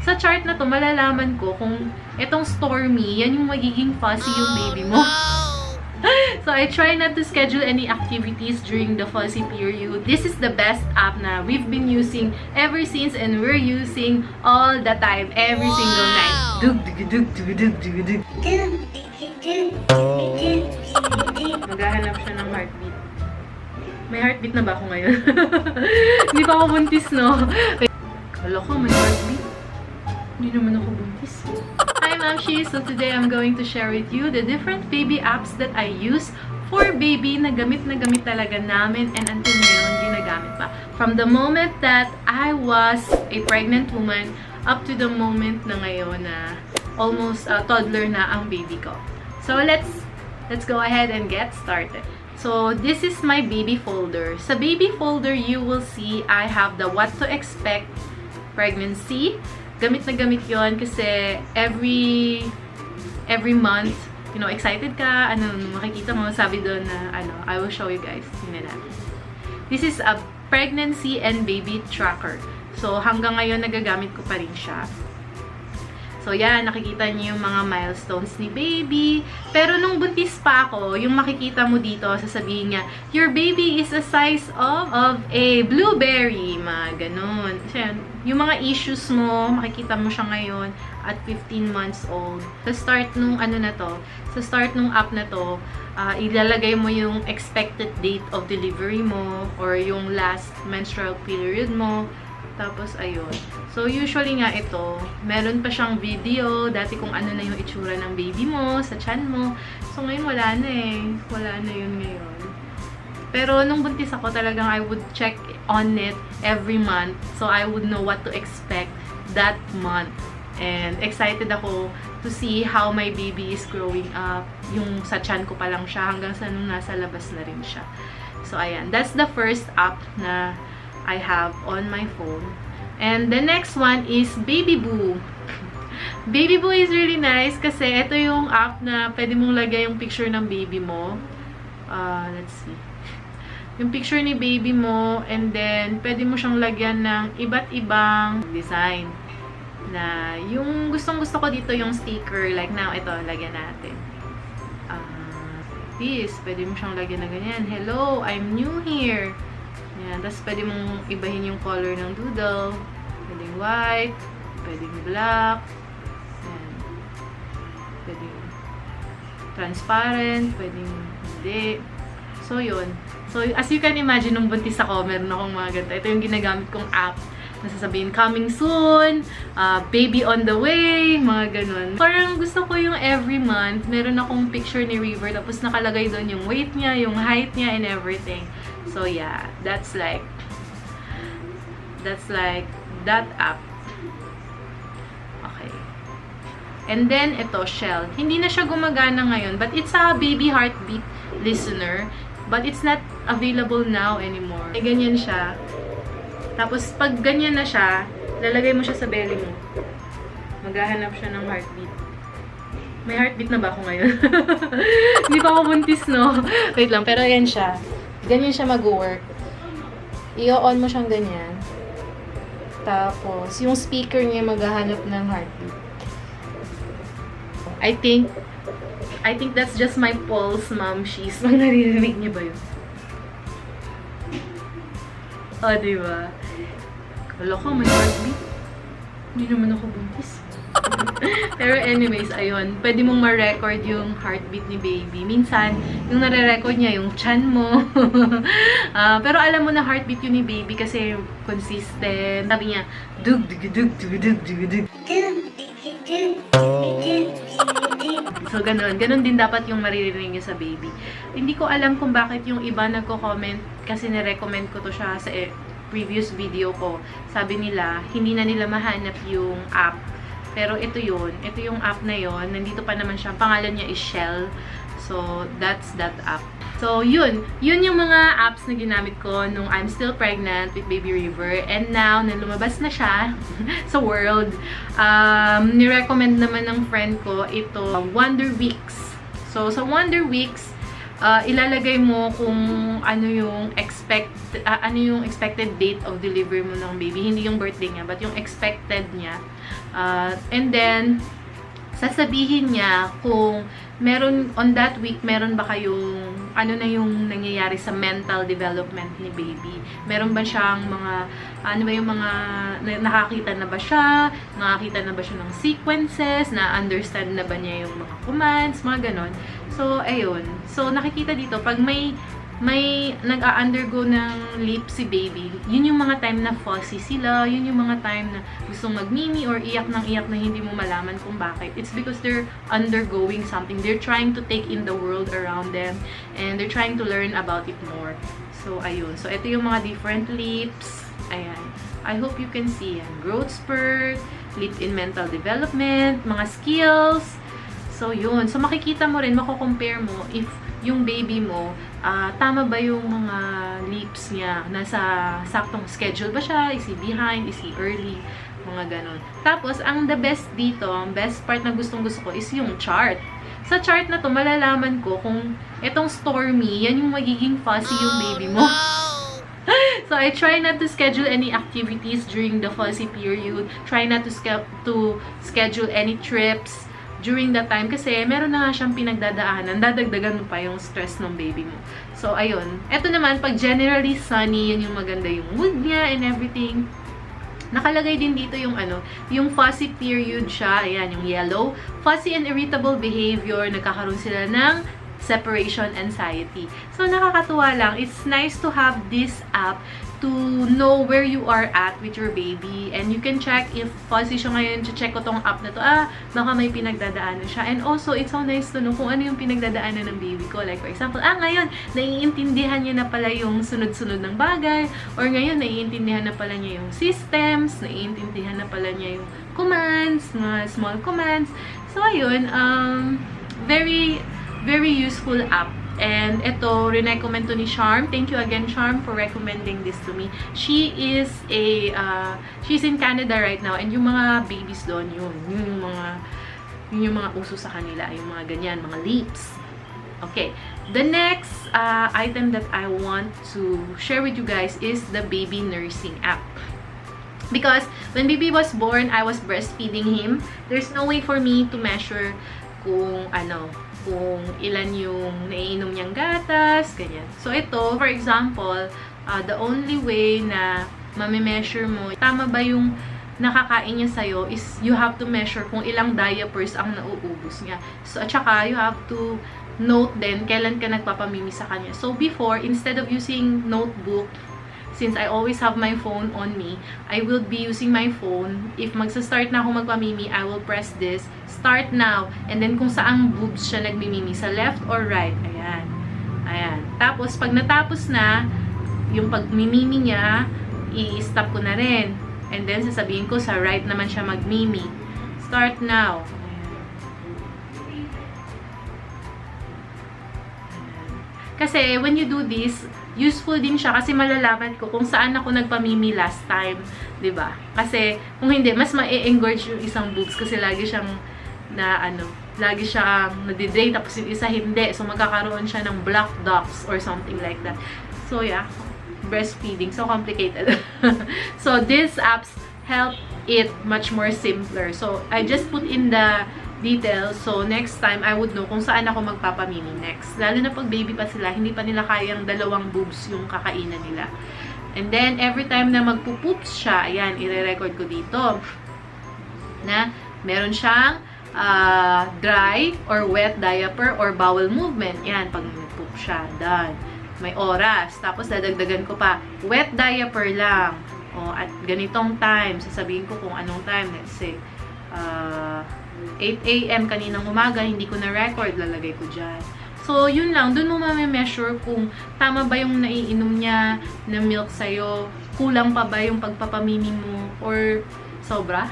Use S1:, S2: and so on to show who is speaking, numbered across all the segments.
S1: sa chart na to, malalaman ko kung itong Stormy, yan yung magiging fuzzy yung baby mo. So, I try not to schedule any activities during the fuzzy period. This is the best app na we've been using ever since and we're using all the time, every single night. Dug, dug, dug, dug, dug, dug, dug. Maghahanap siya ng heartbeat. May heartbeat na ba ako ngayon? Hindi pa ako buntis, no? Kala ko, may heartbeat. Hindi naman ako buntis. Hi, Mamshi! So today I'm going to share with you the different baby apps that I use for baby na gamit talaga namin and until ngayon, ginagamit pa. From the moment that I was a pregnant woman up to the moment na ngayon na almost toddler na ang baby ko. So let's go ahead and get started. So this is my baby folder. Sa baby folder, you will see I have the what to expect pregnancy. Gamit na gamit yon kasi every month, you know, excited ka, makikita mo, sabi doon na, I will show you guys. Tingnan natin. This is a pregnancy and baby tracker. So, hanggang ngayon, nagagamit ko pa rin siya. So, yan, nakikita niyo yung mga milestones ni baby. Pero nung buntis pa ako, yung makikita mo dito, sasabihin niya, your baby is a size of a blueberry. Mga ganun. So, yung mga issues mo, makikita mo siya ngayon at 15 months old. Sa start nung sa start nung app na to, ilalagay mo yung expected date of delivery mo or yung last menstrual period mo. Tapos, ayun. So, usually nga ito, meron pa siyang video, dati kung ano na yung itsura ng baby mo, sa tiyan mo. So, ngayon wala na eh. Wala na yun ngayon. Pero, nung buntis ako, talagang I would check on it every month. So, I would know what to expect that month. And, excited ako to see how my baby is growing up. Yung sa tiyan ko pa lang siya, hanggang sa nung nasa labas na rin siya. So, ayan. That's the first app na I have on my phone. And the next one is Baby Boo. Baby Boo is really nice kasi ito yung app na pwede mong lagay yung picture ng baby mo. Let's see. Yung picture ni baby mo and then pwede mo siyang lagyan ng iba't ibang design. Na yung gustong-gusto ko dito yung sticker. Like now, ito, lagyan natin. This, pwede mo siyang lagyan na ganyan. Hello, I'm new here. Yan. Tapos, pwede mong ibahin yung color ng doodle. Pwedeng white. Pwedeng black. Yan. Pwedeng transparent. Pwedeng hindi. So, yun. So, as you can imagine, nung buntis ako, meron akong mga ganito. Ito yung ginagamit kong app. Nasasabihin, coming soon, baby on the way, mga ganun. Parang gusto ko yung every month, meron akong picture ni River, tapos nakalagay doon yung weight niya, yung height niya, and everything. So, yeah, that's like that app. Okay. And then, ito, Shell. Hindi na siya gumagana ngayon, but it's a baby heartbeat listener, but it's not available now anymore. E, ganyan siya. Tapos, pag ganyan na siya, lalagay mo siya sa belly mo. Maghahanap siya ng heartbeat. May heartbeat na ba ako ngayon? Hindi pa ako buntis, no? Wait lang, pero ayan siya. Ganyan siya mag-work. I-on mo siyang ganyan. Tapos, yung speaker niya maghahanap ng heartbeat. I think that's just my pulse, ma'am. She's naririnig niya ba yun? O, diba? Kala ko, may heartbeat. Hindi naman ako buntis. Pero anyways, ayun. Pwede mong ma-record yung heartbeat ni baby. Minsan, yung nare-record niya, yung chan mo. Pero alam mo na heartbeat yun ni baby kasi consistent. Sabi niya, dug, dug, dug, dug, dug, dug, dug. So, ganun. Ganun din dapat yung maririnig niya sa baby. Hindi ko alam kung bakit yung iba nagko-comment kasi nirecommend ko to siya sa previous video ko. Sabi nila, hindi na nila mahanap yung app. Pero ito yun. Ito yung app na yun. Nandito pa naman siya. Pangalan niya is Shell. So, that's that app. So, yun. Yun yung mga apps na ginamit ko nung I'm still pregnant with Baby River. And now, na lumabas na siya sa world, nirecommend naman ng friend ko ito, Wonder Weeks. So, sa Wonder Weeks, ilalagay mo kung ano yung expected date of delivery mo ng baby. Hindi yung birthday niya, but yung expected niya. And then, sasabihin niya kung meron, on that week, meron ba kayong, ano na yung nangyayari sa mental development ni baby. Meron ba siyang mga, ano ba yung mga, nakakita na ba siya? Nakakita na ba siya ng sequences? Na-understand na ba niya yung mga commands? Mga ganon. So, ayun. So, nakikita dito, pag may nag-a-undergo ng lip si baby, yun yung mga time na fussy sila, yun yung mga time na gustong magmimi or iyak na hindi mo malaman kung bakit. It's because they're undergoing something. They're trying to take in the world around them and they're trying to learn about it more. So, ayun. So, ito yung mga different lips. Ayan. I hope you can see. Yan. Growth spurt, lip in mental development, mga skills. So, yun. So, makikita mo rin, mako-compare mo if yung baby mo, tama ba yung mga lips niya? Nasa saktong schedule ba siya? Is he behind? Is he early? Mga ganon. Tapos, ang the best dito, ang best part na gustong-gusto ko is yung chart. Sa chart na to, malalaman ko kung itong Stormy, yan yung magiging fussy yung baby mo. So, I try not to schedule any activities during the fussy period. Try not to schedule any trips during that time kasi meron na nga siyang pinagdadaanan, dadagdagan mo pa yung stress ng baby mo. So, ayun. Ito naman, pag generally sunny, yun yung maganda yung mood niya and everything. Nakalagay din dito yung yung fussy period siya. Ayan, yung yellow. Fussy and irritable behavior. Nagkakaroon sila ng separation anxiety. So, nakakatuwa lang. It's nice to have this app to know where you are at with your baby. And you can check if fussy siya ngayon, check ko tong app na to. Baka may pinagdadaanan siya. And also, it's so nice to know kung ano yung pinagdadaanan ng baby ko. Like, for example, ngayon, naiintindihan niya na pala yung sunod-sunod ng bagay. Or ngayon, naiintindihan na pala niya yung systems. Naiintindihan na pala niya yung commands, mga small commands. So, ayun, very, very useful app. And ito, rin-recommend to ni Charm. Thank you again, Charm, for recommending this to me. She is she's in Canada right now. And yung mga babies doon, yun yung mga uso sa kanila. Yung mga ganyan, mga lips. Okay. The next item that I want to share with you guys is the baby nursing app. Because when baby was born, I was breastfeeding him. There's no way for me to measure kung ilan yung naiinom niyang gatas, ganyan. So, ito, for example, the only way na mami-measure mo, tama ba yung nakakain niya sa'yo, is you have to measure kung ilang diapers ang nauubos niya. So, at saka, you have to note din kailan ka nagpapamimi sa kanya. So, before, instead of using notebook, since I always have my phone on me, I will be using my phone. If magsa-start na ako magpamimi, I will press this, start now, and then kung saang boobs siya nagmimimi, sa left or right, ayan. Ayan. Tapos, pag natapos na, yung pagmimimi niya, i-stop ko na rin. And then, sasabihin ko, sa right naman siya magmimi. Start now. Kasi, when you do this, useful din siya kasi malalaman ko kung saan ako nagpamimi last time, 'di ba? Kasi kung hindi, mas ma-engorge yung isang boobs kasi lagi siyang lagi siyang nadidrain tapos yung isa hindi. So magkakaroon siya ng black dots or something like that. So yeah, breastfeeding, so complicated. So these apps help it much more simpler. So I just put in the details. So, next time, I would know kung saan ako magpapamimi next. Lalo na pag baby pa sila, hindi pa nila kayang dalawang boobs yung kakainan nila. And then, every time na magpupoops siya, ayan, ire-record ko dito, na meron siyang dry or wet diaper or bowel movement. Yan, pag nagpoop siya, done. May oras. Tapos, dadagdagan ko pa, wet diaper lang. O, at ganitong time, sasabihin ko kung anong time, let's say, 8 AM kaninang umaga, hindi ko na-record, lalagay ko dyan. So, yun lang. Dun mo mami-measure kung tama ba yung naiinom niya na milk sa'yo, kulang pa ba yung pagpapamimi mo, or sobra.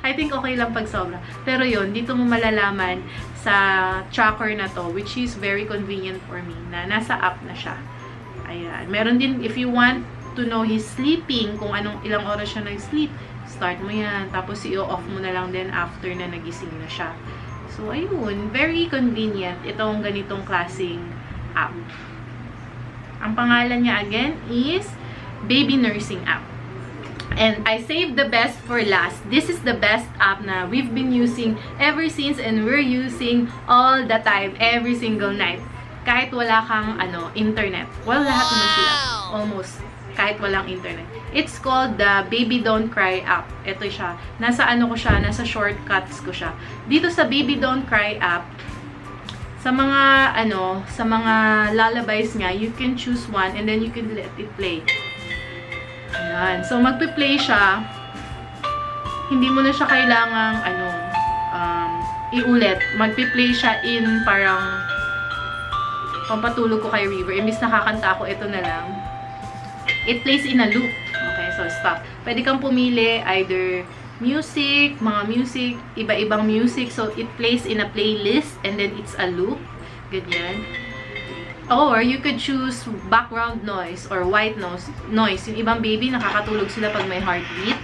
S1: I think okay lang pag sobra. Pero yun, dito mo malalaman sa tracker na to, which is very convenient for me, na nasa app na siya. Ayan. Meron din, if you want to know his sleeping, kung ilang oras siya nag-sleep, start mo yan. Tapos, i-off mo na lang din after na nagising na siya. So, ayun. Very convenient. Itong ganitong klaseng app. Ang pangalan niya again is Baby Nursing App. And I saved the best for last. This is the best app na we've been using ever since and we're using all the time, every single night. Kahit wala kang internet. Well, lahat naman sila. Almost. Kahit walang internet. It's called the Baby Don't Cry app. Ito siya. Nasa nasa shortcuts ko siya. Dito sa Baby Don't Cry app, sa mga lullabies nga, you can choose one and then you can let it play. Ayan. So, magpi-play siya. Hindi mo na siya kailangang, iulit. Magpi-play siya in parang pampatulog ko kay River. Imbis nakakanta ako, ito na lang. It plays in a loop. Okay, so stop. Pwede kang pumili either music, mga music, iba-ibang music. So, it plays in a playlist and then it's a loop. Ganyan. Or, you could choose background noise or white noise. Yung ibang baby, nakakatulog sila pag may heartbeat.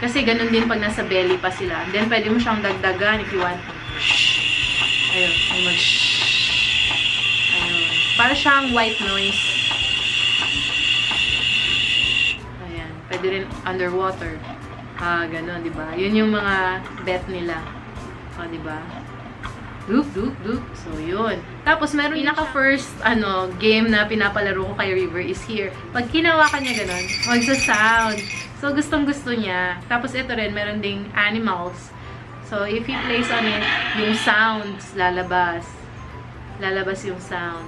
S1: Kasi ganun din pag nasa belly pa sila. Then, pwede mo siyang dagdagan if you want. Shhh. Ayun. Ayun. Para siyang white noise. Ayan. Pwede rin underwater. Ganun, diba? Yun yung mga bet nila. Diba? Loop. So, yun. Tapos, meron pinaka-first, game na pinapalaro ko kay River is here. Pag kinawakan niya ganun, magsa-sound. So, gustong-gusto niya. Tapos, ito rin, meron ding animals. So, if he plays on it, yung sounds lalabas. Lalabas yung sound.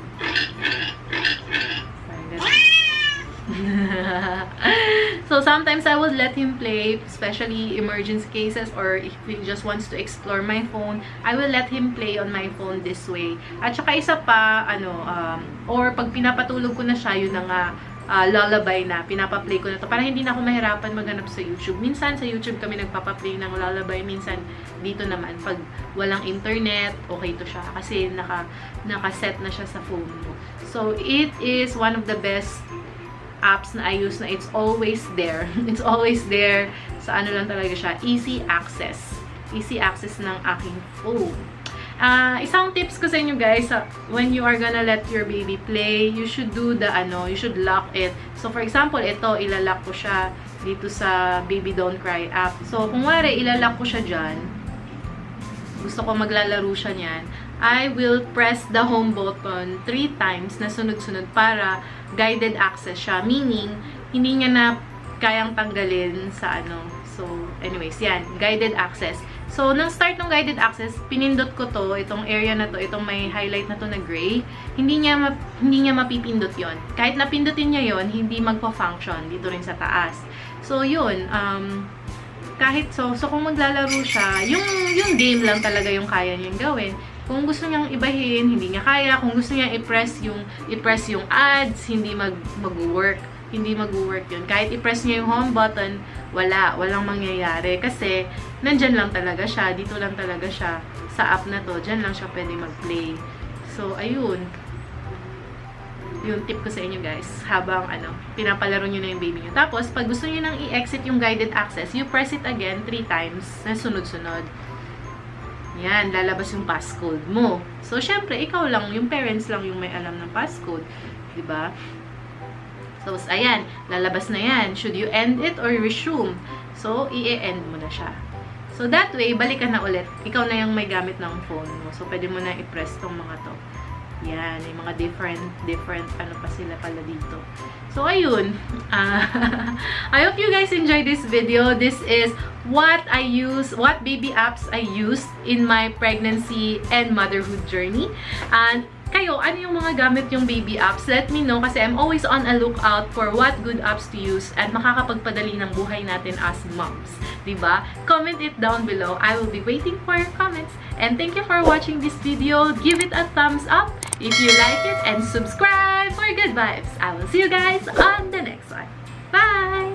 S1: Parang ganun. So, sometimes I would let him play, especially emergency cases, or if he just wants to explore my phone, I will let him play on my phone this way. At saka isa pa, or pag pinapatulog ko na siya, yun na nga, lullaby na, pinapaplay ko na to, para hindi na ako mahirapan maghanap sa YouTube. Minsan, sa YouTube kami nagpapaplay ng lullaby, minsan dito naman, pag walang internet, okay to siya, kasi nakaset na siya sa phone mo. So, it is one of the best apps na I use na it's always there. It's always there. Sa lang talaga siya. Easy access. Easy access ng aking phone. Isang tips ko sa inyo guys, when you are gonna let your baby play, you should do you should lock it. So for example, ito, ilalak ko siya dito sa Baby Don't Cry app. So kung wari, ilalak ko siya dyan, gusto ko maglalaro siya niyan, I will press the home button 3 times na sunod-sunod para guided access siya. Meaning, hindi niya na kayang tanggalin sa So, anyways, yan. Guided access. So, nang start ng guided access, pinindot ko to, itong area na to, itong may highlight na to na gray. Hindi niya mapipindot yon. Kahit napindutin niya yon, hindi magpa-function dito rin sa taas. So, yun. So kung maglalaro siya, yung game lang talaga yung kaya niyang gawin. Kung gusto niyang ibahin, hindi niya kaya. Kung gusto niyang i-press yung ads, hindi mag-work. Hindi mag-work yun. Kahit i-press niya yung home button, walang mangyayari. Kasi, nandyan lang talaga siya. Dito lang talaga siya. Sa app na to, dyan lang siya pwede mag-play. So, ayun. Yung tip ko sa inyo guys. Habang, pinapalaro nyo na yung baby nyo. Tapos, pag gusto nyo nang i-exit yung guided access, you press it again 3 times na sunod-sunod. Yan, lalabas yung passcode mo. So, syempre, ikaw lang, yung parents lang yung may alam ng passcode. Diba? So, ayan, lalabas na yan. Should you end it or resume? So, i-end mo na siya. So, that way, balik ka na ulit. Ikaw na yung may gamit ng phone mo. So, pwede mo na i-press tong mga to. Yan, yung mga different, pa sila pala dito. So, ayun. I hope you guys enjoyed this video. This is what baby apps I used in my pregnancy and motherhood journey. And kayo, ano yung mga gamit yung baby apps? Let me know kasi I'm always on a lookout for what good apps to use at makakapagpadali ng buhay natin as moms. Diba? Comment it down below. I will be waiting for your comments. And thank you for watching this video. Give it a thumbs up if you like it and subscribe for good vibes. I will see you guys on the next one. Bye!